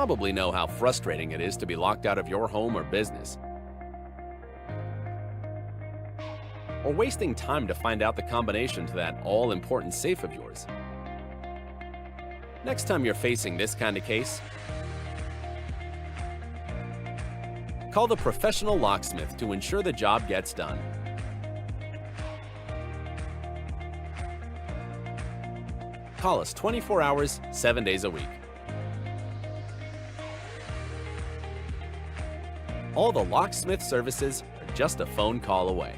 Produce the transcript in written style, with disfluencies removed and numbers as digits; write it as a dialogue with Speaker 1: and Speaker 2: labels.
Speaker 1: probably know how frustrating it is to be locked out of your home or business, or wasting time to find out the combination to that all-important safe of yours. Next time you're facing this kind of case, call the professional locksmith to ensure the job gets done. Call us 24 hours, 7 days a week. All the locksmith services are just a phone call away.